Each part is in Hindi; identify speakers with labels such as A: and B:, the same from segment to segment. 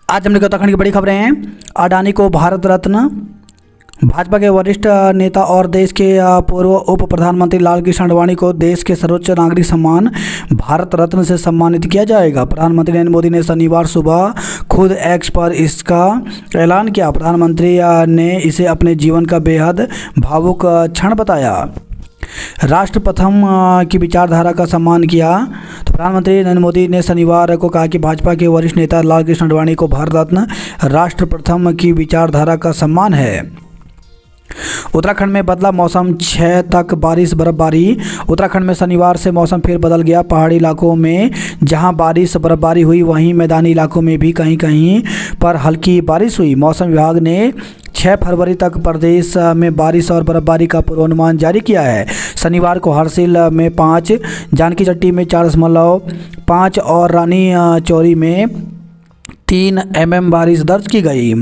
A: आज हमने उत्तराखंड की बड़ी खबरें हैं। अडानी को भारत रत्न। भाजपा के वरिष्ठ नेता और देश के पूर्व उप प्रधानमंत्री लालकृष्ण आडवाणी को देश के सर्वोच्च नागरिक सम्मान भारत रत्न से सम्मानित किया जाएगा। प्रधानमंत्री नरेंद्र मोदी ने शनिवार सुबह खुद एक्स पर इसका ऐलान किया। प्रधानमंत्री ने इसे अपने जीवन का बेहद भावुक क्षण बताया। राष्ट्र प्रथम की विचारधारा का सम्मान किया। तो प्रधानमंत्री नरेंद्र मोदी ने शनिवार को कहा कि भाजपा के वरिष्ठ नेता लालकृष्ण आडवाणी को भारत रत्न राष्ट्र प्रथम की विचारधारा का सम्मान है। उत्तराखंड में बदला मौसम, 6 तक बारिश बर्फबारी। उत्तराखंड में शनिवार से मौसम फिर बदल गया। पहाड़ी इलाकों में जहां बारिश बर्फबारी हुई वहीं मैदानी इलाकों में भी कहीं कहीं पर हल्की बारिश हुई। मौसम विभाग ने 6 फरवरी तक प्रदेश में बारिश और बर्फबारी का पूर्वानुमान जारी किया है। शनिवार को हरसिल में 5, जानकी चट्टी में 4.5 और रानी चौरी में 3 mm बारिश दर्ज की गई।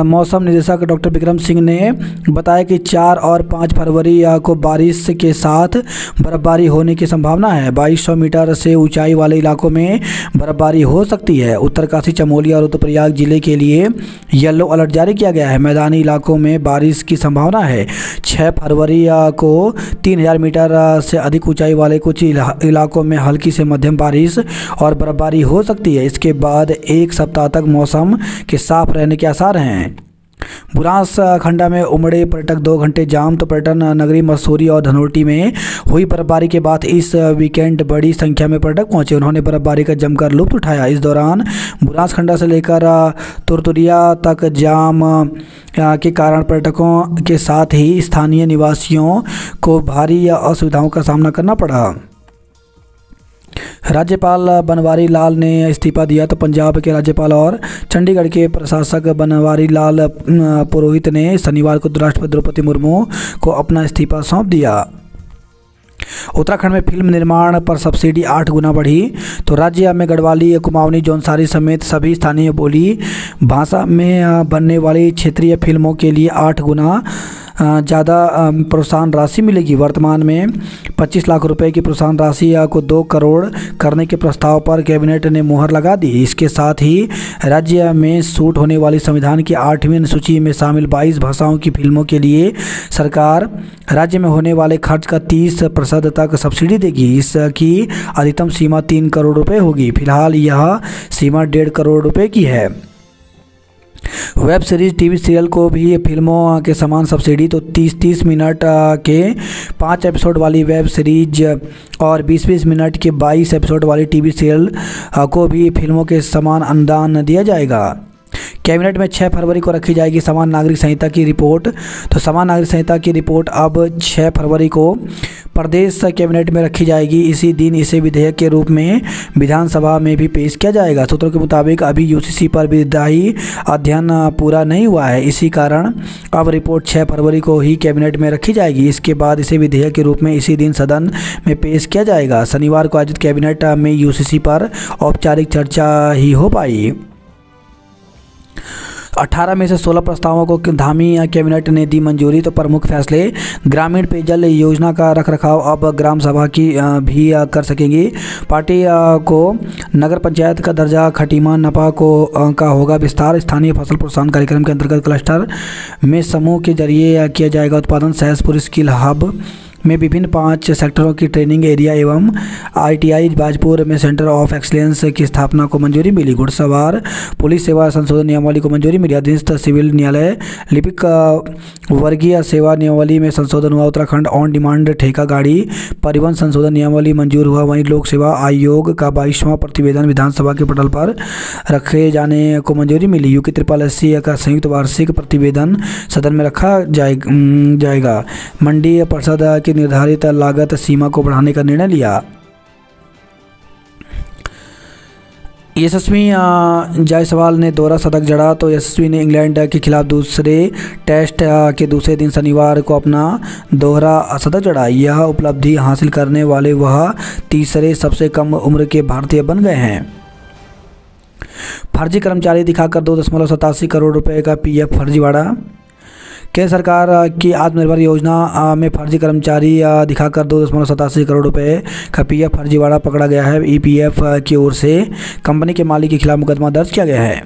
A: मौसम निदेशक डॉक्टर विक्रम सिंह ने बताया कि 4 और 5 फरवरी को बारिश के साथ बर्फबारी होने की संभावना है। 2200 मीटर से ऊंचाई वाले इलाकों में बर्फबारी हो सकती है। उत्तरकाशी, चमोली और रुद्रप्रयाग जिले के लिए येलो अलर्ट जारी किया गया है। मैदानी इलाकों में बारिश की संभावना है। 6 फरवरी को 3000 मीटर से अधिक ऊंचाई वाले कुछ इलाकों में हल्की से मध्यम बारिश और बर्फबारी हो सकती है। इसके बाद एक सप्ताह तक मौसम के साफ रहने के आसार हैं। बुरांस खंडा में उमड़े पर्यटक 2 घंटे जाम। तो पर्यटन नगरी मसूरी और धनोल्टी में हुई बर्फबारी के बाद इस वीकेंड बड़ी संख्या में पर्यटक पहुंचे। उन्होंने बर्फबारी का जमकर लुत्फ उठाया। इस दौरान बुरांस खंडा से लेकर तुरतुरिया तक जाम के कारण पर्यटकों के साथ ही स्थानीय निवासियों को भारी असुविधाओं का सामना करना पड़ा। राज्यपाल बनवारी लाल ने इस्तीफा दिया। तो पंजाब के राज्यपाल और चंडीगढ़ के प्रशासक बनवारी लाल पुरोहित ने शनिवार को राष्ट्रपति द्रौपदी मुर्मू को अपना इस्तीफा सौंप दिया। उत्तराखंड में फिल्म निर्माण पर सब्सिडी 8 गुना बढ़ी। तो राज्य में गढ़वाली, कुमाऊनी, जौनसारी समेत सभी स्थानीय बोली भाषा में बनने वाली क्षेत्रीय फिल्मों के लिए 8 गुना ज़्यादा प्रोत्साहन राशि मिलेगी। वर्तमान में 25 लाख रुपए की प्रोत्साहन राशि को 2 करोड़ करने के प्रस्ताव पर कैबिनेट ने मुहर लगा दी। इसके साथ ही राज्य में शूट होने वाली संविधान की 8वीं सूची में शामिल 22 भाषाओं की फिल्मों के लिए सरकार राज्य में होने वाले खर्च का 30% तक सब्सिडी देगी। इसकी अधिकतम सीमा 3 करोड़ रुपये होगी। फिलहाल यह सीमा 1.5 करोड़ रुपये की है। वेब सीरीज, टीवी सीरियल को भी फिल्मों के समान सब्सिडी। तो 30-30 मिनट के 5 एपिसोड वाली वेब सीरीज और 20-20 मिनट के 22 एपिसोड वाली टीवी सीरियल को भी फिल्मों के समान अनुदान दिया जाएगा। कैबिनेट में 6 फरवरी को रखी जाएगी समान नागरिक संहिता की रिपोर्ट। तो समान नागरिक संहिता की रिपोर्ट अब 6 फरवरी को प्रदेश कैबिनेट में रखी जाएगी। इसी दिन इसे विधेयक के रूप में विधानसभा में भी पेश किया जाएगा। सूत्रों के मुताबिक अभी यूसीसी पर विधायी अध्ययन पूरा नहीं हुआ है। इसी कारण अब रिपोर्ट 6 फरवरी को ही कैबिनेट में रखी जाएगी। इसके बाद इसे विधेयक के रूप में इसी दिन सदन में पेश किया जाएगा। शनिवार को आयोजित कैबिनेट में यूसीसी पर औपचारिक चर्चा ही हो पाई। 18 में से 16 प्रस्तावों को धामी कैबिनेट ने दी मंजूरी। तो प्रमुख फैसले, ग्रामीण पेयजल योजना का रखरखाव अब ग्राम सभा की भी कर सकेंगी। पार्टी को नगर पंचायत का दर्जा, खटीमा नपा को का होगा विस्तार। स्थानीय फसल प्रोत्साहन कार्यक्रम के अंतर्गत क्लस्टर में समूह के जरिए किया जाएगा उत्पादन। सहसपुर स्किल हब में विभिन्न 5 सेक्टरों की ट्रेनिंग एरिया एवं ITI बाजपुर में सेंटर ऑफ एक्सीलेंस की स्थापना को मंजूरी मिली। घुड़सवार पुलिस सेवा संशोधन नियमावली को मंजूरी मिली। अधीनस्थ सिविल न्यायालय लिपिक वर्गीय सेवा नियमावली में संशोधन हुआ। उत्तराखंड ऑन डिमांड ठेका गाड़ी परिवहन संशोधन नियमावली मंजूर हुआ। वहीं लोक सेवा आयोग का 22वां प्रतिवेदन विधानसभा के पटल पर रखे जाने को मंजूरी मिली। UP 80 का संयुक्त वार्षिक प्रतिवेदन सदन में रखा जाएगा। मंडी परिषद की निर्धारित लागत सीमा को बढ़ाने का निर्णय लिया। यशस्वी जायसवाल ने दोहरा शतक जड़ा। तो यशस्वी ने इंग्लैंड के खिलाफ दूसरे टेस्ट के दूसरे दिन शनिवार को अपना दोहरा शतक जड़ा। यह उपलब्धि हासिल करने वाले वह तीसरे सबसे कम उम्र के भारतीय बन गए हैं। फर्जी कर्मचारी दिखाकर 2.87 करोड़ रुपए का PF फर्जीवाड़ा। केंद्र सरकार की आत्मनिर्भर योजना में फर्जी कर्मचारी दिखाकर 2.87 करोड़ रुपए का PF फर्जीवाड़ा पकड़ा गया है। EPF की ओर से कंपनी के मालिक के खिलाफ मुकदमा दर्ज किया गया है।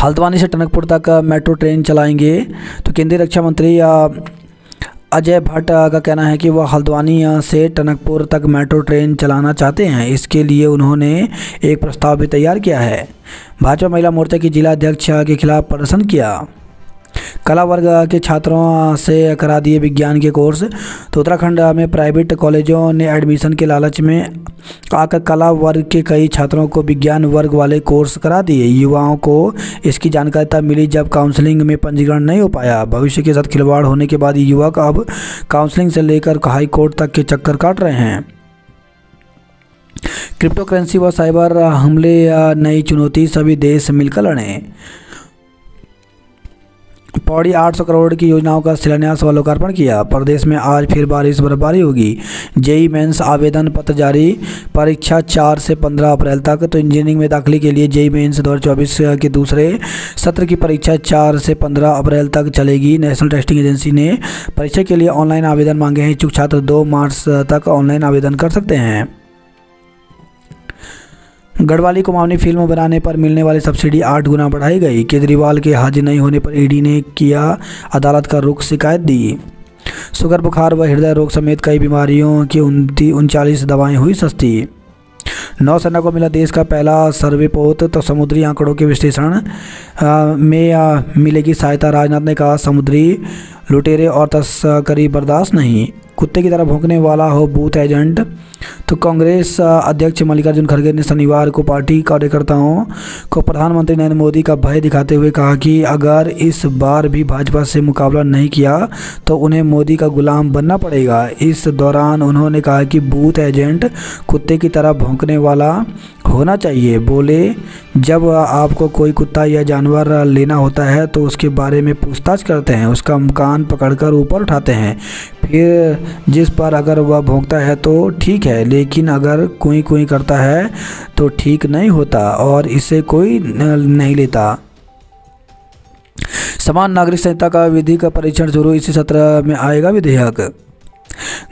A: हल्द्वानी से टनकपुर तक मेट्रो ट्रेन चलाएंगे। तो केंद्रीय रक्षा मंत्री अजय भट्ट का कहना है कि वह हल्द्वानी से टनकपुर तक मेट्रो ट्रेन चलाना चाहते हैं। इसके लिए उन्होंने एक प्रस्ताव भी तैयार किया है। भाजपा महिला मोर्चा की जिला अध्यक्ष के खिलाफ प्रदर्शन किया। कला वर्ग के छात्रों से करा दिए विज्ञान के कोर्स। तो उत्तराखंड में प्राइवेट कॉलेजों ने एडमिशन के लालच में आकर कला वर्ग के कई छात्रों को विज्ञान वर्ग वाले कोर्स करा दिए। युवाओं को इसकी जानकारी तब मिली जब काउंसलिंग में पंजीकरण नहीं हो पाया। भविष्य के साथ खिलवाड़ होने के बाद युवक अब काउंसलिंग से लेकर हाई कोर्ट तक के चक्कर काट रहे हैं। क्रिप्टो करेंसी व साइबर हमले नई चुनौती, सभी देश मिलकर लड़ें। पौड़ी 800 करोड़ की योजनाओं का शिलान्यास व लोकार्पण किया। प्रदेश में आज फिर बारिश बर्फबारी होगी। जेईई मेंस आवेदन पत्र जारी, परीक्षा 4 से 15 अप्रैल तक। तो इंजीनियरिंग में दाखिले के लिए जेईई मेंस 2024 के दूसरे सत्र की परीक्षा 4 से 15 अप्रैल तक चलेगी। नेशनल टेस्टिंग एजेंसी ने परीक्षा के लिए ऑनलाइन आवेदन मांगे हैं। इच्छुक छात्र 2 मार्च तक ऑनलाइन आवेदन कर सकते हैं। गढ़वाली कुमाऊनी फिल्म बनाने पर मिलने वाली सब्सिडी 8 गुना बढ़ाई गई। केजरीवाल के हाजिर नहीं होने पर ईडी ने किया अदालत का रुख, शिकायत दी। शुगर, बुखार व हृदय रोग समेत कई बीमारियों की 39 दवाएं हुई सस्ती। नौसेना को मिला देश का पहला सर्वे पोत। तो समुद्री आंकड़ों के विश्लेषण में मिलेगी सहायता। राजनाथ ने कहा समुद्री लुटेरे और तस्करी बर्दाश्त नहीं। कुत्ते की तरह भौंकने वाला हो बूथ एजेंट। तो कांग्रेस अध्यक्ष मल्लिकार्जुन खड़गे ने शनिवार को पार्टी कार्यकर्ताओं को प्रधानमंत्री नरेंद्र मोदी का भय दिखाते हुए कहा कि अगर इस बार भी भाजपा से मुकाबला नहीं किया तो उन्हें मोदी का गुलाम बनना पड़ेगा। इस दौरान उन्होंने कहा कि बूथ एजेंट कुत्ते की तरह भौंकने वाला होना चाहिए। बोले जब आपको कोई कुत्ता या जानवर लेना होता है तो उसके बारे में पूछताछ करते हैं, उसका कान पकड़कर ऊपर उठाते हैं, फिर जिस पर अगर वह भौंकता है तो ठीक है, लेकिन अगर कोई कोई करता है तो ठीक नहीं होता और इसे कोई नहीं लेता। समान नागरिक संहिता का विधिक परीक्षण शुरू, इसी सत्र में आएगा विधेयक।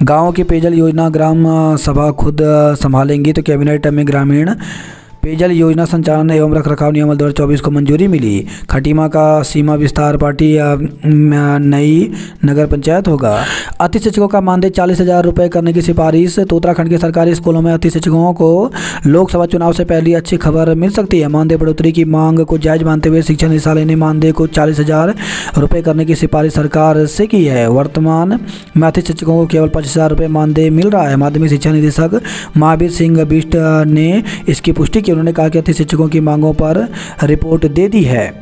A: गाँव की पेयजल योजना ग्राम सभा खुद संभालेंगी। तो कैबिनेट में ग्रामीण पेयजल योजना संचालन एवं रखरखाव नियम 2024 को मंजूरी मिली। खटीमा का सीमा विस्तार पार्टी नई नगर पंचायत होगा। अतिथि शिक्षकों का मानदेय 40,000 रुपये करने की सिफारिश। तो उत्तराखंड के सरकारी स्कूलों में अतिथि शिक्षकों को लोकसभा चुनाव से पहले अच्छी खबर मिल सकती है। मानदेय बढ़ोतरी की मांग को जायज मानते हुए शिक्षा निदेशालय ने मानदेय को 40,000 रुपये करने की सिफारिश सरकार से की है। वर्तमान में अतिथि शिक्षकों को केवल 25,000 रुपये मानदेय मिल रहा है। माध्यमिक शिक्षा निदेशक महावीर सिंह बिष्ट ने इसकी पुष्टि की। उन्होंने कहा कि अतिथि शिक्षकों की मांगों पर रिपोर्ट दे दी है।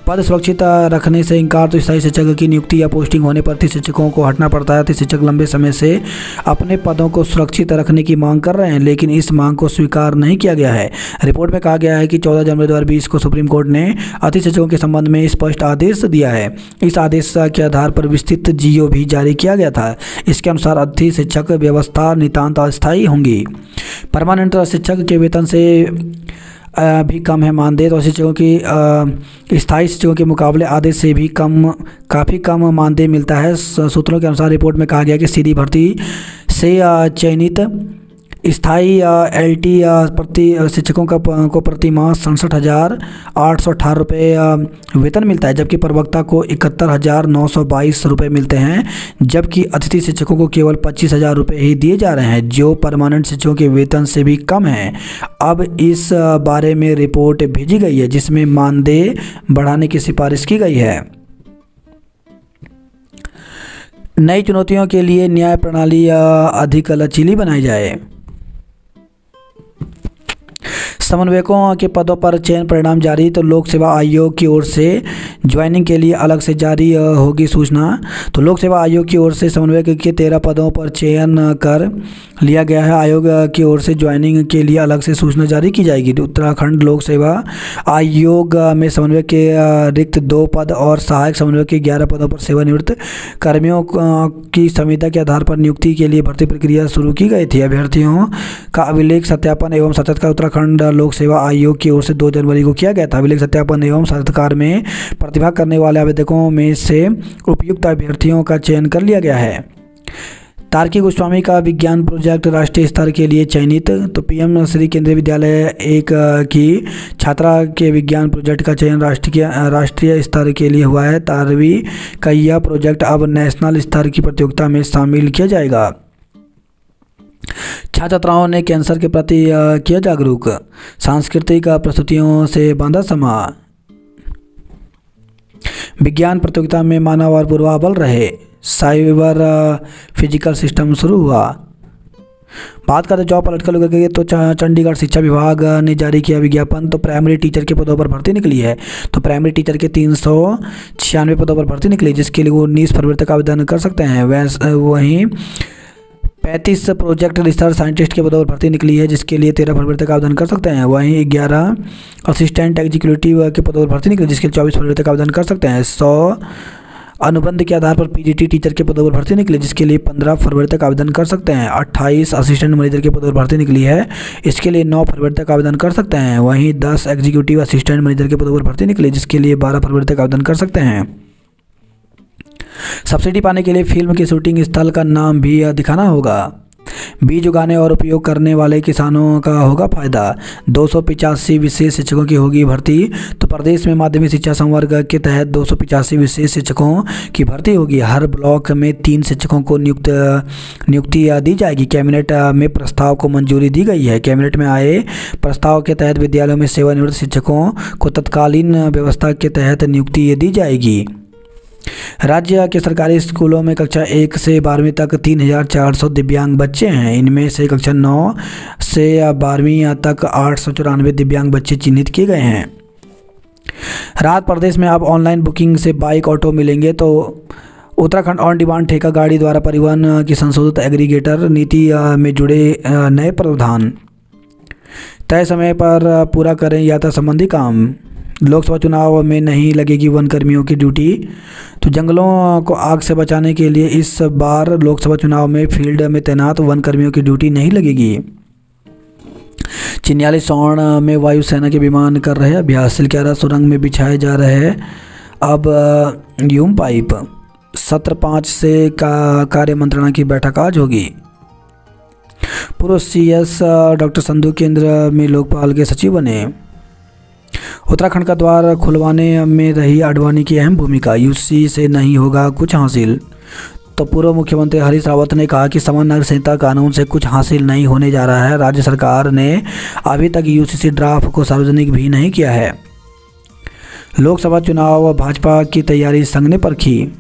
A: पद सुरक्षित रखने से इंकार। तो स्थायी शिक्षक की नियुक्ति या पोस्टिंग होने पर अतिथि शिक्षकों को हटना पड़ता है। अतिथि शिक्षक लंबे समय से अपने पदों को सुरक्षित रखने की मांग कर रहे हैं, लेकिन इस मांग को स्वीकार नहीं किया गया है। रिपोर्ट में कहा गया है कि 14 जनवरी 2020 को सुप्रीम कोर्ट ने अतिथि शिक्षकों के संबंध में स्पष्ट आदेश दिया है। इस आदेश के आधार पर विस्तृत जीओ भी जारी किया गया था। इसके अनुसार अतिथि शिक्षक व्यवस्था नितांत अस्थायी होंगी। परमानेंट शिक्षक के वेतन से भी कम है मानदेय। तो शिक्षकों की स्थायी शिक्षकों के मुकाबले आदेश से भी काफ़ी कम मानदेय मिलता है। सूत्रों के अनुसार रिपोर्ट में कहा गया कि सीधी भर्ती से चयनित स्थायी एलटी प्रति शिक्षकों को प्रति माह 67,818 रुपये वेतन मिलता है, जबकि प्रवक्ता को 71,922 रुपये मिलते हैं, जबकि अतिथि शिक्षकों को केवल 25,000 रुपये ही दिए जा रहे हैं, जो परमानेंट शिक्षकों के वेतन से भी कम है। अब इस बारे में रिपोर्ट भेजी गई है जिसमें मानदेय बढ़ाने की सिफारिश की गई है। नई चुनौतियों के लिए न्याय प्रणाली अधिक लचीली बनाई जाए। समन्वयकों के पदों पर चयन परिणाम जारी। तो लोक सेवा आयोग की ओर से ज्वाइनिंग के लिए अलग से जारी होगी सूचना। तो लोक सेवा आयोग की ओर से समन्वयक के 13 पदों पर चयन कर लिया गया है। आयोग की ओर से ज्वाइनिंग के लिए अलग से सूचना जारी की जाएगी। उत्तराखंड लोक सेवा आयोग में समन्वयक के रिक्त 2 पद और सहायक समन्वयक के 11 पदों पर सेवानिवृत्त कर्मियों की संविदा के आधार पर नियुक्ति के लिए भर्ती प्रक्रिया शुरू की गई थी। अभ्यर्थियों का अभिलेख सत्यापन एवं साक्षात्कार उत्तराखंड लोक सेवा आयोग की ओर से 2 जनवरी को किया गया था। अभिलेख सत्यापन एवं साक्षात्कार में प्रतिभाग करने वाले आवेदकों में से उपयुक्त अभ्यर्थियों का चयन कर लिया गया है तार्किक गोस्वामी का विज्ञान प्रोजेक्ट राष्ट्रीय स्तर के लिए चयनित। तो पीएम श्री केंद्रीय विद्यालय एक की छात्रा के विज्ञान प्रोजेक्ट का चयन राष्ट्रीय स्तर के लिए हुआ है। 12वीं का यह प्रोजेक्ट अब नेशनल स्तर की प्रतियोगिता में शामिल किया जाएगा। छात्र छात्राओं ने कैंसर के प्रति किया जागरूक। सांस्कृतिक प्रस्तुतियों से बांधा समा। विज्ञान प्रतियोगिता में मानव और पूर्वाबल रहे। साइबर फिजिकल सिस्टम शुरू हुआ। बात करें जॉब पॉलिटिकल करके तो चंडीगढ़ शिक्षा विभाग ने जारी किया विज्ञापन। तो प्राइमरी टीचर के पदों पर भर्ती निकली है। तो प्राइमरी टीचर के 396 पदों पर भर्ती निकली, जिसके लिए वो 19 फरवरी तक आवेदन कर सकते हैं। वहीं 35 प्रोजेक्ट रिसर्च साइंटिस्ट के पदों पर भर्ती निकली है, जिसके लिए 13 फरवरी तक आवेदन कर सकते हैं। वहीं 11 असिस्टेंट एग्जीक्यूटिव के पदों पर भर्ती निकली, जिसके लिए 24 फरवरी तक आवेदन कर सकते हैं। 100 अनुबंध के आधार पर पीजीटी टीचर के पदों पर भर्ती निकली, जिसके लिए 15 फरवरी तक आवेदन कर सकते हैं। 28 असिस्टेंट मैनेजर के पदों पर भर्ती निकली है, इसके लिए 9 फरवरी तक आवेदन कर सकते हैं। वहीं 10 एग्जीक्यूटिव असिस्टेंट मैनेजर के पदों पर भर्ती निकली, जिसके लिए 12 फरवरी तक आवेदन कर सकते हैं। सब्सिडी पाने के लिए फिल्म के शूटिंग स्थल का नाम भी दिखाना होगा। बीज उगाने और उपयोग करने वाले किसानों का होगा फायदा। 285 विशेष शिक्षकों की होगी भर्ती। तो प्रदेश में माध्यमिक शिक्षा संवर्ग के तहत 285 विशेष शिक्षकों की भर्ती होगी। हर ब्लॉक में 3 शिक्षकों को नियुक्ति दी जाएगी। कैबिनेट में प्रस्ताव को मंजूरी दी गई है। कैबिनेट में आए प्रस्ताव के तहत विद्यालयों में सेवानिवृत्त शिक्षकों को तत्कालीन व्यवस्था के तहत नियुक्ति दी जाएगी। राज्य के सरकारी स्कूलों में कक्षा 1 से 12वीं तक 3400 दिव्यांग बच्चे हैं। इनमें से कक्षा 9 से 12वीं तक 894 दिव्यांग बच्चे चिन्हित किए गए हैं। राहत प्रदेश में अब ऑनलाइन बुकिंग से बाइक ऑटो मिलेंगे। तो उत्तराखंड ऑन डिमांड ठेका गाड़ी द्वारा परिवहन की संशोधित एग्रीगेटर नीति में जुड़े नए प्रावधान। तय समय पर पूरा करें यात्रा संबंधी काम। लोकसभा चुनाव में नहीं लगेगी वन कर्मियों की ड्यूटी। तो जंगलों को आग से बचाने के लिए इस बार लोकसभा चुनाव में फील्ड में तैनात वन कर्मियों की ड्यूटी नहीं लगेगी। चिन्यालीसौड़ में वायुसेना के विमान कर रहे अभ्यास। सिलक्यारा सुरंग में बिछाए जा रहे अब यूम पाइप। सत्र 5 से कार्य मंत्रणा की बैठक आज होगी। पूर्व CS डॉक्टर संधू केंद्र में लोकपाल के सचिव बने। उत्तराखंड का द्वार खुलवाने में रही आडवाणी की अहम भूमिका। यूसी से नहीं होगा कुछ हासिल। तो पूर्व मुख्यमंत्री हरीश रावत ने कहा कि समान नागरिक संहिता कानून से कुछ हासिल नहीं होने जा रहा है। राज्य सरकार ने अभी तक यूसीसी ड्राफ्ट को सार्वजनिक भी नहीं किया है। लोकसभा चुनाव भाजपा की तैयारी संघ ने परखी।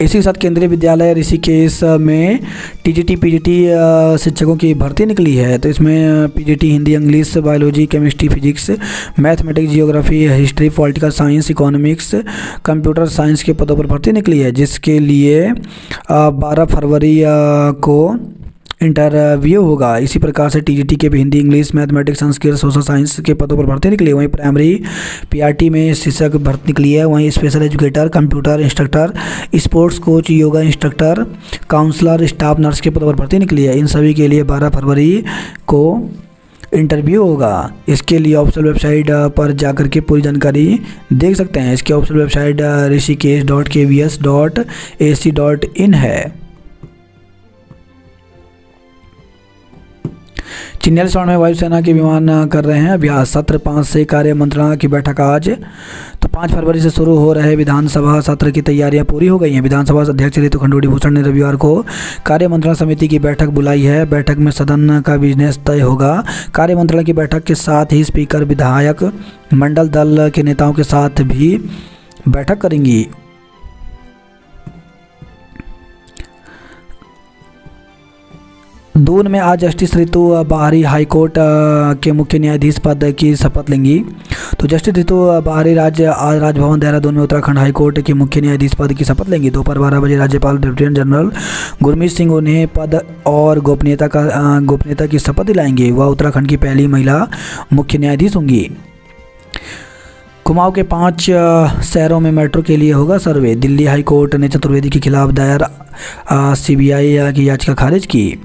A: इसी के साथ केंद्रीय विद्यालय ऋषिकेश में टीजीटी पीजीटी शिक्षकों की भर्ती निकली है। तो इसमें PGT Hindi, English, biology, chemistry, physics, mathematics, geography, history, political science, economics, computer science के पदों पर भर्ती निकली है, जिसके लिए 12 फरवरी को इंटरव्यू होगा। इसी प्रकार से टीजीटी के भी Hindi, English, mathematics, Sanskrit, social science के पदों पर भर्ती निकली है। वहीं प्राइमरी पीआरटी में शिक्षक भर्ती निकली है। वहीं special educator, computer instructor, sports coach, yoga instructor, counsellor, staff nurse के पदों पर भर्ती निकली है। इन सभी के लिए 12 फरवरी को इंटरव्यू होगा। इसके लिए ऑफिशियल वेबसाइट पर जाकर के पूरी जानकारी देख सकते हैं। इसकी ऑफिशियल वेबसाइट rishikesh.kvs.ac.in है। चिन्यालीसौड़ में वायुसेना के विमान कर रहे हैं अभ्यास। सत्र 5 से कार्य मंत्रणा की बैठक आज। तो 5 फरवरी से शुरू हो रहे विधानसभा सत्र की तैयारियां पूरी हो गई हैं। विधानसभा अध्यक्ष ऋतु खंडूड़ी भूषण ने रविवार को कार्य मंत्रणा समिति की बैठक बुलाई है। बैठक में सदन का बिजनेस तय होगा। कार्य मंत्रणा की बैठक के साथ ही स्पीकर विधायक मंडल दल के नेताओं के साथ भी बैठक करेंगी। दून में आज जस्टिस ऋतु बाहरी हाईकोर्ट के मुख्य न्यायाधीश पद की शपथ लेंगी। तो जस्टिस ऋतु बाहरी आज राजभवन देहरादून में उत्तराखंड हाईकोर्ट के मुख्य न्यायाधीश पद की शपथ लेंगी। दोपहर 12 बजे राज्यपाल लेफ्टिनेंट जनरल गुरमीत सिंह उन्हें पद और गोपनीयता की शपथ दिलाएंगे। वह उत्तराखंड की पहली महिला मुख्य न्यायाधीश होंगी। कुमाऊं के 5 शहरों में मेट्रो के लिए होगा सर्वे। दिल्ली हाईकोर्ट ने चतुर्वेदी के खिलाफ दायर CBI की याचिका खारिज की।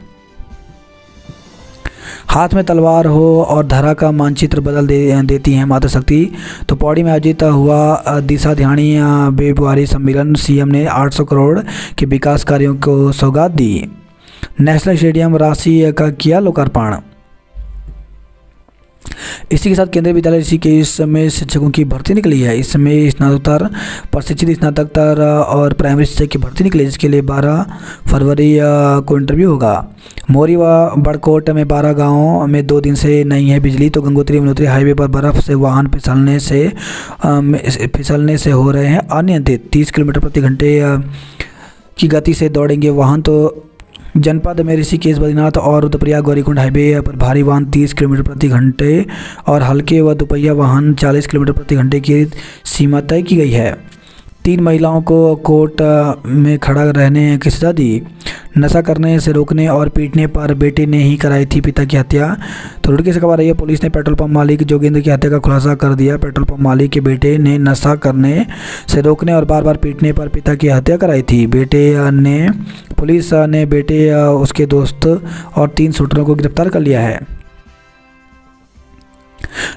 A: हाथ में तलवार हो और धरा का मानचित्र बदल देती है मातृशक्ति। तो पौड़ी में आयोजित हुआ दिशा ध्यानी बेबुआरी सम्मेलन, सीएम ने 800 करोड़ के विकास कार्यों को सौगात दी। नेशनल स्टेडियम राशि का किया लोकार्पण। इसी के साथ केंद्रीय विद्यालय ऋषिकेश में शिक्षकों की भर्ती निकली है। इसमें स्नातकोत्तर, प्रशिक्षित स्नातकोत्तर और प्राइमरी शिक्षक की भर्ती निकली, जिसके लिए 12 फरवरी को इंटरव्यू होगा। मोरी व बड़कोट में 12 गांवों में 2 दिन से नहीं है बिजली। तो गंगोत्री यमुनोत्री हाईवे पर बर्फ से वाहन फिसलने से हो रहे हैं अनियंत्रित। 30 किलोमीटर प्रति घंटे की गति से दौड़ेंगे वाहन। तो जनपद में ऋषिकेश, बद्रीनाथ और रुद्रप्रयाग गौरीकुंड हाईवे पर भारी वाहन 30 किलोमीटर प्रति घंटे और हल्के व दोपहिया वाहन 40 किलोमीटर प्रति घंटे की सीमा तय की गई है। 3 महिलाओं को कोर्ट में खड़ा रहने की सजा दी। नशा करने से रोकने और पीटने पर बेटे ने ही कराई थी पिता की हत्या। तो रुड़की से खबर रही है, पुलिस ने पेट्रोल पंप मालिक जोगेंद्र की हत्या का खुलासा कर दिया। पेट्रोल पंप मालिक के बेटे ने नशा करने से रोकने और बार बार पीटने पर पिता की हत्या कराई थी। पुलिस ने बेटे, उसके दोस्त और 3 शूटरों को गिरफ्तार कर लिया है।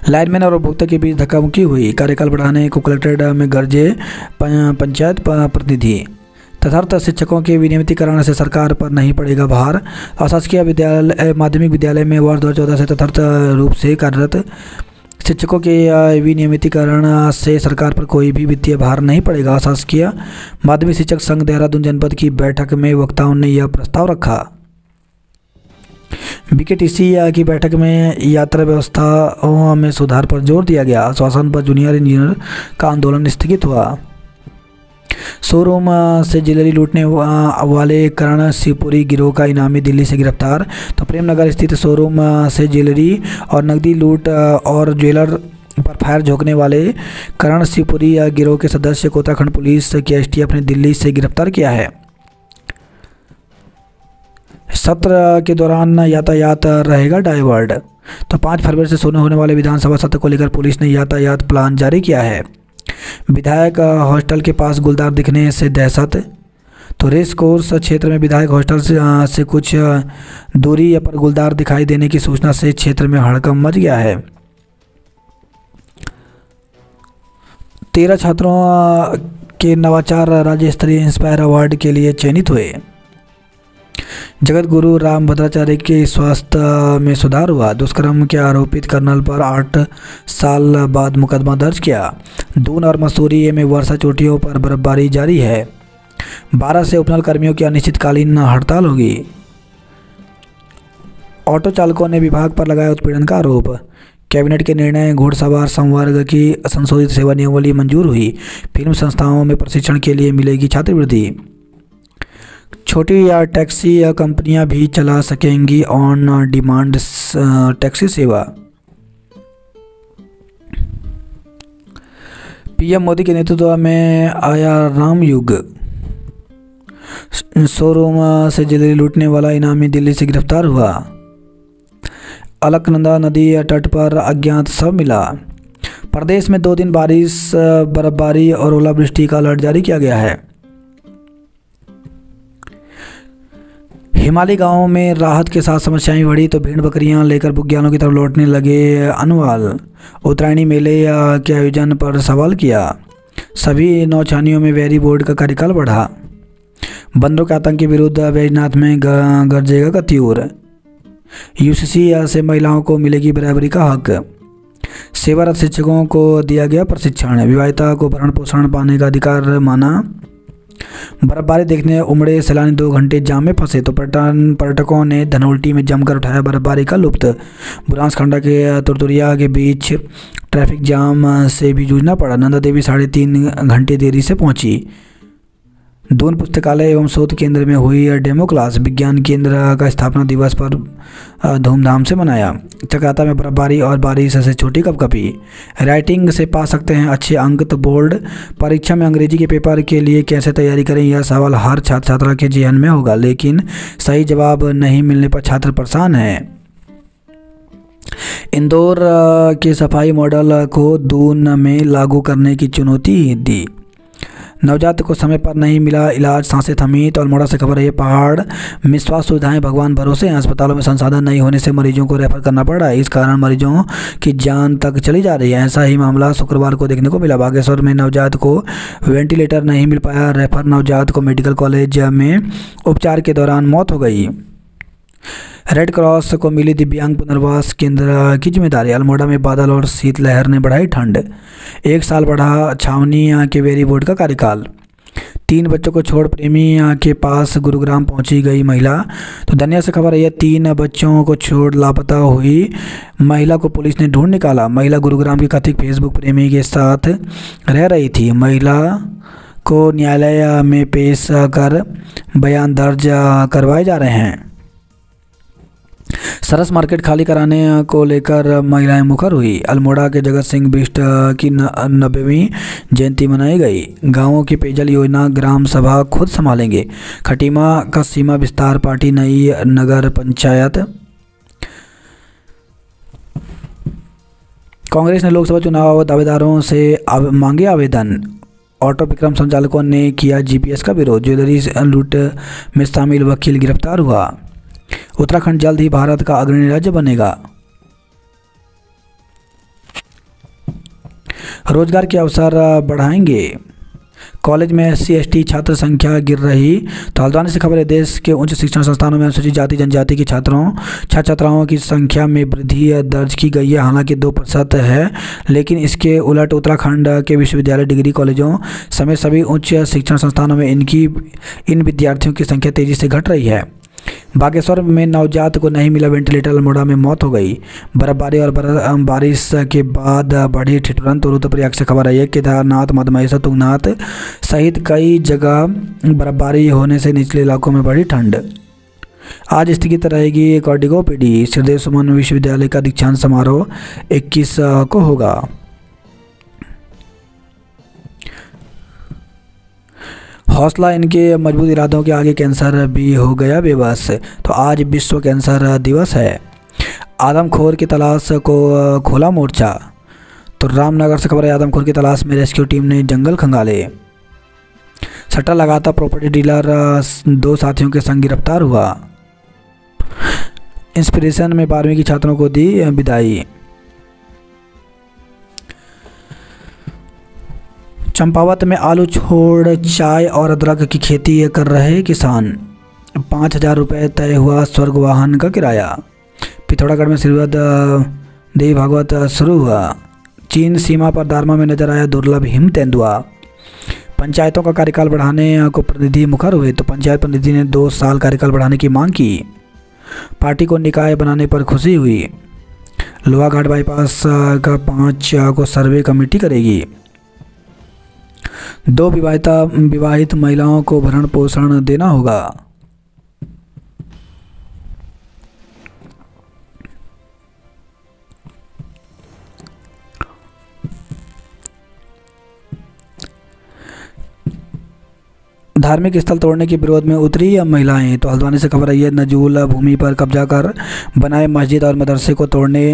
A: लाइनमैन और उपभोक्ता के बीच धक्का-मुक्की हुई। कार्यकाल बढ़ाने को कलेक्ट्रेट में गरजे पंचायत प्रतिनिधि। तथार्थ शिक्षकों के विनियमितीकरण से सरकार पर नहीं पड़ेगा भार। अशासकीय विद्यालय, माध्यमिक विद्यालय में वर्ष 2014 से तथार्थ रूप से कार्यरत शिक्षकों के विनियमितीकरण से सरकार पर कोई भी वित्तीय भार नहीं पड़ेगा। अशासकीय माध्यमिक शिक्षक संघ देहरादून जनपद की बैठक में वक्ताओं ने यह प्रस्ताव रखा। बीकेटीसी की बैठक में यात्रा व्यवस्था में सुधार पर जोर दिया गया। आश्वासन पर जूनियर इंजीनियर का आंदोलन स्थगित हुआ। शोरूम से ज्वेलरी लूटने वाले करण शिवपुरी गिरोह का इनामी दिल्ली से गिरफ्तार। तो प्रेमनगर स्थित शोरूम से ज्वेलरी और नकदी लूट और ज्वेलर पर फायर झोंकने वाले करण शिवपुरी गिरोह के सदस्य को उत्तराखंड पुलिस की एसटीएफ ने दिल्ली से गिरफ्तार किया है। सत्र के दौरान यातायात रहेगा डाइवर्ट। तो 5 फरवरी से शुरू होने वाले विधानसभा सत्र को लेकर पुलिस ने यातायात प्लान जारी किया है। विधायक हॉस्टल के पास गुलदार दिखने से दहशत। तो रेस कोर्स क्षेत्र में विधायक हॉस्टल से कुछ दूरी पर गुलदार दिखाई देने की सूचना से क्षेत्र में हड़कंप मच गया है। 13 छात्रों के नवाचार राज्य स्तरीय इंस्पायर अवार्ड के लिए चयनित हुए। जगत गुरु रामभद्राचार्य के स्वास्थ्य में सुधार हुआ। दुष्कर्म के आरोपित कर्नल पर 8 साल बाद मुकदमा दर्ज किया। दून और मसूरी में वर्षा चोटियों पर बर्फबारी जारी है। 12 से उपनल कर्मियों की अनिश्चितकालीन हड़ताल होगी। ऑटो चालकों ने विभाग पर लगाया उत्पीड़न का आरोप। कैबिनेट के निर्णय, घुड़सवार संवर्ग की संशोधित सेवा नियमावली मंजूर हुई। फिल्म संस्थाओं में प्रशिक्षण के लिए मिलेगी छात्रवृत्ति। छोटी या टैक्सी या कंपनियां भी चला सकेंगी ऑन डिमांड टैक्सी सेवा। पीएम मोदी के नेतृत्व में आया राम युग। शोरूम से ज्वेलरी लूटने वाला इनामी दिल्ली से गिरफ्तार हुआ। अलकनंदा नदी तट पर अज्ञात शव मिला। प्रदेश में 2 दिन बारिश, बर्फबारी और ओलावृष्टि का अलर्ट जारी किया गया है। हिमालयी गांवों में राहत के साथ समस्याएं बढ़ी। तो भेड़ बकरियां लेकर बुग्यालों की तरफ लौटने लगे अनवाल। उत्तरायणी मेले के आयोजन पर सवाल किया। सभी नौछानियों में वेरी बोर्ड का कार्यकाल बढ़ा। बंदरों के आतंक के विरुद्ध वैजनाथ में गरजेगा कत्यूर। यूसीसी से महिलाओं को मिलेगी बराबरी का हक। सेवारत शिक्षकों को दिया गया प्रशिक्षण। विवाहिता को भरण पोषण पाने का अधिकार माना। बर्फबारी देखने उमड़े सैलानी 2 घंटे जाम में फंसे। तो पर्यटकों ने धनोल्टी में जमकर उठाया बर्फबारी का लुत्फ। बुरांसखंडा के तुरतुरिया के बीच ट्रैफिक जाम से भी जूझना पड़ा। नंदा देवी 3.5 घंटे देरी से पहुंची। दून पुस्तकालय एवं शोध केंद्र में हुई डेमो क्लास। विज्ञान केंद्र का स्थापना दिवस पर धूमधाम से मनाया। चकाता में बर्फबारी और बारिश से छोटी कपकपी। राइटिंग से पा सकते हैं अच्छे अंक। तो बोर्ड परीक्षा में अंग्रेजी के पेपर के लिए कैसे तैयारी करें, यह सवाल हर छात्र छात्रा के जेहन में होगा, लेकिन सही जवाब नहीं मिलने पर छात्र परेशान हैं। इंदौर के सफाई मॉडल को दून में लागू करने की चुनौती दी। नवजात को समय पर नहीं मिला इलाज, सांसें थमी। तो अल्मोड़ा से खबर है, ये पहाड़ में स्वास्थ्य सुविधाएं भगवान भरोसे हैं। अस्पतालों में संसाधन नहीं होने से मरीजों को रेफर करना पड़ रहा है, इस कारण मरीजों की जान तक चली जा रही है। ऐसा ही मामला शुक्रवार को देखने को मिला। बागेश्वर में नवजात को वेंटिलेटर नहीं मिल पाया रेफर, नवजात को मेडिकल कॉलेज में उपचार के दौरान मौत हो गई। रेड क्रॉस को मिली दिव्यांग पुनर्वास केंद्र की जिम्मेदारी। अल्मोड़ा में बादल और शीतलहर ने बढ़ाई ठंड, 1 साल बढ़ा छावनी के वेरी बोर्ड का कार्यकाल। 3 बच्चों को छोड़ प्रेमी के पास गुरुग्राम पहुंची गई महिला। तो दुनिया से खबर है, यह 3 बच्चों को छोड़ लापता हुई महिला को पुलिस ने ढूंढ निकाला। महिला गुरुग्राम के कथित फेसबुक प्रेमी के साथ रह रही थी। महिला को न्यायालय में पेश कर बयान दर्ज करवाए जा रहे हैं। सरस मार्केट खाली कराने को लेकर महिलाएं मुखर हुई। अल्मोड़ा के जगत सिंह बिष्ट की 90वीं जयंती मनाई गई। गांवों की पेयजल योजना ग्राम सभा खुद संभालेंगे। खटीमा का सीमा विस्तार, पार्टी नई नगर पंचायत। कांग्रेस ने लोकसभा चुनाव दावेदारों से मांगे आवेदन। ऑटो विक्रम संचालकों ने किया जीपीएस का विरोध। ज्वेलरी लूट में शामिल वकील गिरफ्तार हुआ। उत्तराखंड जल्द ही भारत का अग्रणी राज्य बनेगा। रोजगार के अवसर बढ़ाएंगे। कॉलेज में SC/ST छात्र संख्या गिर रही। तो हल्द्वानी से खबर है, देश के उच्च शिक्षण संस्थानों में अनुसूचित जाति जनजाति के छात्राओं की संख्या में वृद्धि दर्ज की गई है। हालांकि 2% है, लेकिन इसके उलट उत्तराखंड के विश्वविद्यालय, डिग्री कॉलेजों समेत सभी उच्च शिक्षण संस्थानों में इन विद्यार्थियों की संख्या तेजी से घट रही है। बागेश्वर में नवजात को नहीं मिला वेंटिलेटर, अल्मोड़ा में मौत हो गई। बर्फबारी और बारिश के बाद बढ़ी ठिठुरन। तो रुद्रप्रयाग से खबर है, केदारनाथ, मधमहेश्वर, तुंगनाथ सहित कई जगह बर्फबारी होने से निचले इलाकों में बढ़ी ठंड। आज स्थगित रहेगी कॉर्डिगो पीडी। श्रीदेव सुमन विश्वविद्यालय का दीक्षांत समारोह 21 को होगा। हौसला इनके मजबूत इरादों के आगे कैंसर भी हो गया बेबस। तो आज विश्व कैंसर दिवस है। आदमखोर की तलाश को खोला मोर्चा। तो रामनगर से खबर है, आदमखोर की तलाश में रेस्क्यू टीम ने जंगल खंगाले। सट्टा लगाता प्रॉपर्टी डीलर 2 साथियों के संग गिरफ्तार हुआ। इंस्पिरेशन में 12वीं की छात्रों को दी विदाई। चंपावत में आलू छोड़ चाय और अदरक की खेती कर रहे किसान। 5,000 रुपये तय हुआ स्वर्ग वाहन का किराया। पिथौरागढ़ में श्रीवद देवी भागवत शुरू हुआ। चीन सीमा पर दारमा में नजर आया दुर्लभ हिम तेंदुआ। पंचायतों का कार्यकाल बढ़ाने को प्रतिनिधि मुखर हुए। तो पंचायत प्रतिनिधि ने 2 साल कार्यकाल बढ़ाने की मांग की। पार्टी को निकाय बनाने पर खुशी हुई। लोहाघाट बाईपास का 5 को सर्वे कमेटी करेगी। 2 विवाहित महिलाओं को भरण पोषण देना होगा। धार्मिक स्थल तोड़ने के विरोध में उतरी महिलाएं। तो हल्द्वानी से खबर आई है, नजूल भूमि पर कब्जा कर बनाए मस्जिद और मदरसे को तोड़ने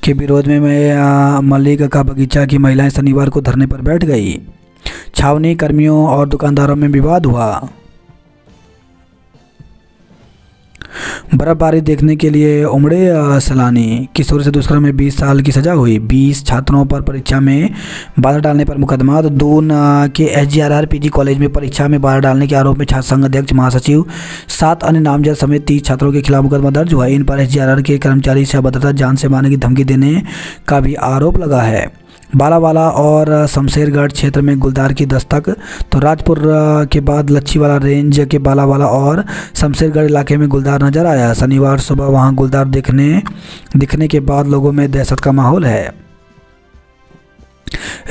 A: के विरोध में मलिक का बगीचा की महिलाएं शनिवार को धरने पर बैठ गई। छावनी कर्मियों और दुकानदारों में विवाद हुआ। बर्फबारी देखने के लिए उमड़े सैलानी। किशोर से दुष्कर्म में 20 साल की सजा हुई। 20 छात्रों पर परीक्षा में बाधा डालने पर मुकदमा। तो दून के SGRR PG कॉलेज में परीक्षा में बाधा डालने के आरोप में छात्र संघ अध्यक्ष, महासचिव, 7 अन्य नामजद समेत 30 छात्रों के खिलाफ मुकदमा दर्ज हुआ। इन पर SGRR के कर्मचारी से अभद्रता, जान से मारने की धमकी देने का भी आरोप लगा है। बालावाला और शमशेरगढ़ क्षेत्र में गुलदार की दस्तक। तो राजपुर के बाद लच्छीवाला रेंज के बालावाला और शमशेरगढ़ इलाके में गुलदार नजर आया। शनिवार सुबह वहां गुलदार दिखने के बाद लोगों में दहशत का माहौल है।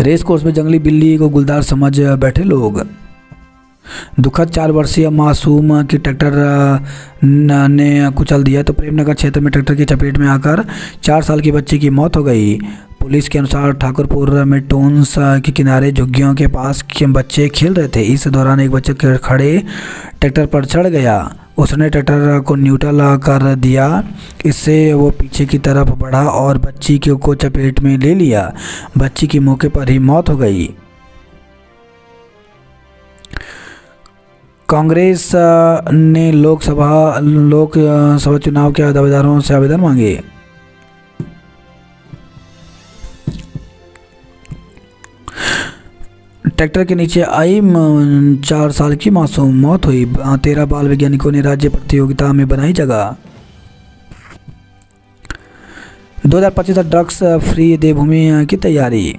A: रेस कोर्स में जंगली बिल्ली को गुलदार समझ बैठे लोग। दुखद 4 वर्षीय मासूम की ट्रैक्टर ने कुचल दिया। तो प्रेमनगर क्षेत्र में ट्रैक्टर की चपेट में आकर 4 साल की बच्ची की मौत हो गई। पुलिस के अनुसार ठाकुरपुर में टोन्स के किनारे झुग्गियों के पास बच्चे खेल रहे थे। इस दौरान एक बच्चे खड़े ट्रैक्टर पर चढ़ गया। उसने ट्रैक्टर को न्यूट्रल कर दिया। इससे वो पीछे की तरफ बढ़ा और बच्ची को चपेट में ले लिया। बच्ची की मौके पर ही मौत हो गई। कांग्रेस ने लोकसभा चुनाव के दावेदारों से आवेदन मांगे। ट्रैक्टर के नीचे आई 4 साल की मासूम, मौत हुई। 13 बाल वैज्ञानिकों ने राज्य प्रतियोगिता में बनाई जगह। 2025 तक ड्रग्स फ्री देवभूमि की तैयारी।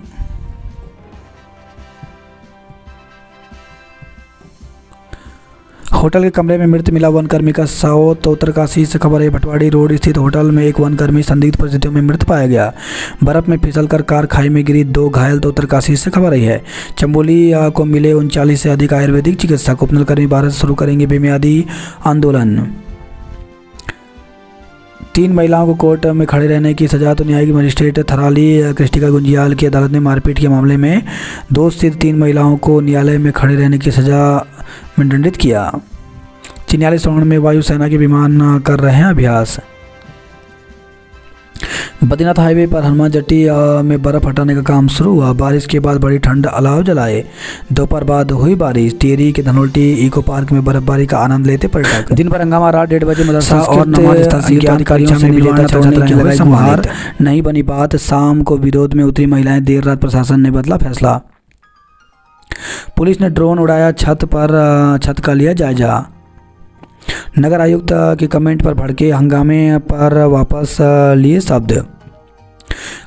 A: होटल के कमरे में मृत मिला वनकर्मी का शव। तो उत्तरकाशी से खबर है, भटवाड़ी रोड स्थित होटल में एक वनकर्मी संदिग्ध परिस्थितियों में मृत पाया गया। बर्फ में फिसलकर कार खाई में गिरी, 2 घायल। तो उत्तरकाशी से खबर आई है, चंबोली को मिले 39 से अधिक आयुर्वेदिक चिकित्सक। उपनलकर्मी भारत शुरू करेंगे बेमियादी आंदोलन। 3 महिलाओं को कोर्ट में खड़े रहने की सजा। तो न्यायिक मजिस्ट्रेट थराली कृष्टिका गुंजियाल की अदालत ने मारपीट के मामले में दोष सिद्ध 3 महिलाओं को न्यायालय में खड़े रहने की सजा में दंडित किया। चिन्याली श्रवण में वायुसेना के विमान कर रहे हैं अभ्यास। बद्रीनाथ हाईवे पर हनुमान जट्टी में बर्फ हटाने का काम शुरू हुआ। बारिश के बाद बड़ी ठंड अलाव जलाए। दोपहर बाद हुई बारिश। टिहरी के धनोल्टी इको पार्क में बर्फबारी का आनंद लेते पर्यटक। दिन भर हंगामा। रात 1:30 बजे मदरसा और नमाज स्थल की अधिकारियों से विजेता छात्रा की लगाई गुहार। नहीं बनी बात। शाम को विरोध में उतरी महिलाएं। देर रात प्रशासन ने बदला फैसला। पुलिस ने ड्रोन उड़ाया, छत का लिया जायजा। नगर आयुक्त के कमेंट पर भड़के, हंगामे पर वापस लिए शब्द।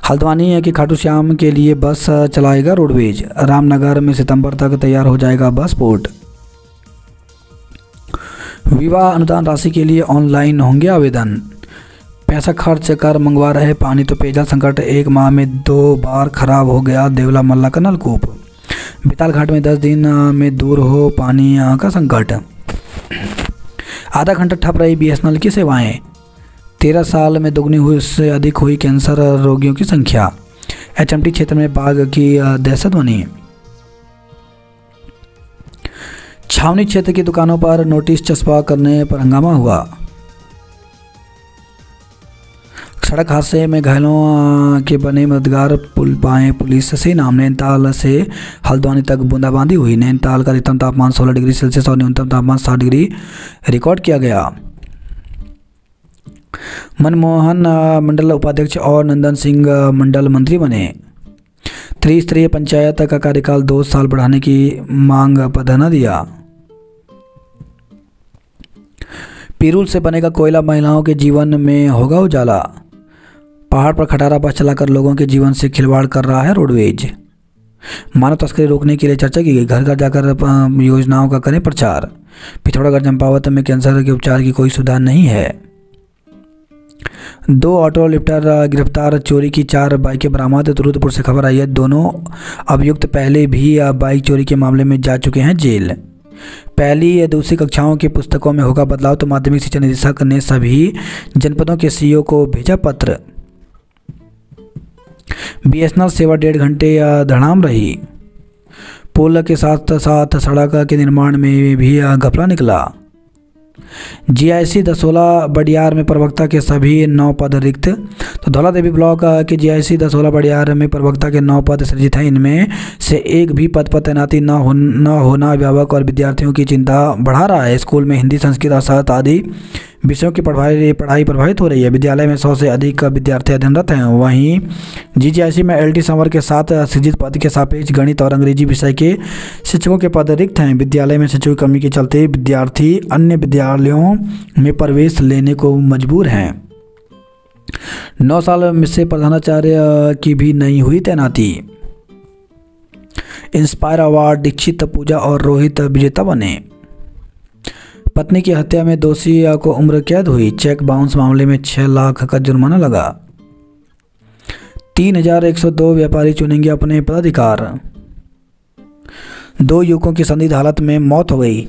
A: हल्द्वानी की खाटू श्याम के लिए बस चलाएगा रोडवेज। रामनगर में सितंबर तक तैयार हो जाएगा बस पोर्ट। विवाह अनुदान राशि के लिए ऑनलाइन होंगे आवेदन। पैसा खर्च कर मंगवा रहे पानी तो पेयजल संकट। 1 माह में 2 बार खराब हो गया देवला मल्ला का नलकूप। बेताल घाट में 10 दिन में दूर हो पानी का संकट। आधा घंटा ठप रही BSNL की सेवाएं। 13 साल में दोगुनी हुई, उससे अधिक हुई कैंसर रोगियों की संख्या। HMT क्षेत्र में बाघ की दहशत बनी। छावनी क्षेत्र की दुकानों पर नोटिस चस्पा करने पर हंगामा हुआ। सड़क हादसे में घायलों के बने मददगार पुल पाए पुलिस से नाम। नैनीताल से हल्द्वानी तक बूंदाबांदी हुई। नैनीताल का अधिकतम तापमान 16 डिग्री सेल्सियस और न्यूनतम तापमान 7 डिग्री रिकॉर्ड किया गया। मनमोहन मंडल उपाध्यक्ष और नंदन सिंह मंडल मंत्री बने। त्रिस्तरीय पंचायत का कार्यकाल 2 साल बढ़ाने की मांग पर धरना दिया। पीरूल से बनेगा कोयला, महिलाओं के जीवन में होगा उजाला। पहाड़ पर खटारा बस चलाकर लोगों के जीवन से खिलवाड़ कर रहा है रोडवेज। मानव तस्करी रोकने के लिए चर्चा की गई। घर घर जाकर योजनाओं का करें प्रचार। पिथौरागढ़ चंपावत में कैंसर के उपचार की कोई सुविधा नहीं है। 2 ऑटो लिफ्टर गिरफ्तार। चोरी की 4 बाइकें बरामद। तुरुतपुर से खबर आई है, दोनों अभियुक्त पहले भी बाइक चोरी के मामले में जा चुके हैं जेल। पहली या दूसरी कक्षाओं की पुस्तकों में होगा बदलाव। तो माध्यमिक शिक्षा निदेशक ने सभी जनपदों के CEO को भेजा पत्र। BSNL सेवा 1.5 घंटे धड़ाम रही। पुल के साथ साथ सड़क के निर्माण में भी घपला निकला। GIC दसोला बडियार में प्रवक्ता के सभी 9 पद रिक्त। तो धौलादेवी ब्लॉक के GIC दसोला बडियार में प्रवक्ता के 9 पद सृजित हैं। इनमें से एक भी पद पर तैनाती न होना अभिभावक और विद्यार्थियों की चिंता बढ़ा रहा है। स्कूल में हिंदी, संस्कृत, अर्थशास्त्र आदि विषयों की पढ़ाई प्रभावित हो रही है। विद्यालय में 100 से अधिक विद्यार्थी अध्ययनरत हैं। वहीं GGIC में LT संवर के साथ सृजित पद के सापेक्ष गणित और अंग्रेजी विषय के शिक्षकों के पद रिक्त हैं। विद्यालय में शिक्षकों की कमी के चलते विद्यार्थी अन्य विद्यालयों में प्रवेश लेने को मजबूर हैं। 9 साल में से प्रधानाचार्य की भी नहीं हुई तैनाती। इंस्पायर अवार्ड दीक्षित, पूजा और रोहित विजेता बने। पत्नी की हत्या में दोषी को उम्र कैद हुई। चेक बाउंस मामले में 6 लाख का जुर्माना लगा। 3102 व्यापारी चुनेंगे अपने पदाधिकार। 2 युवकों की संदिग्ध हालत में मौत हो गई।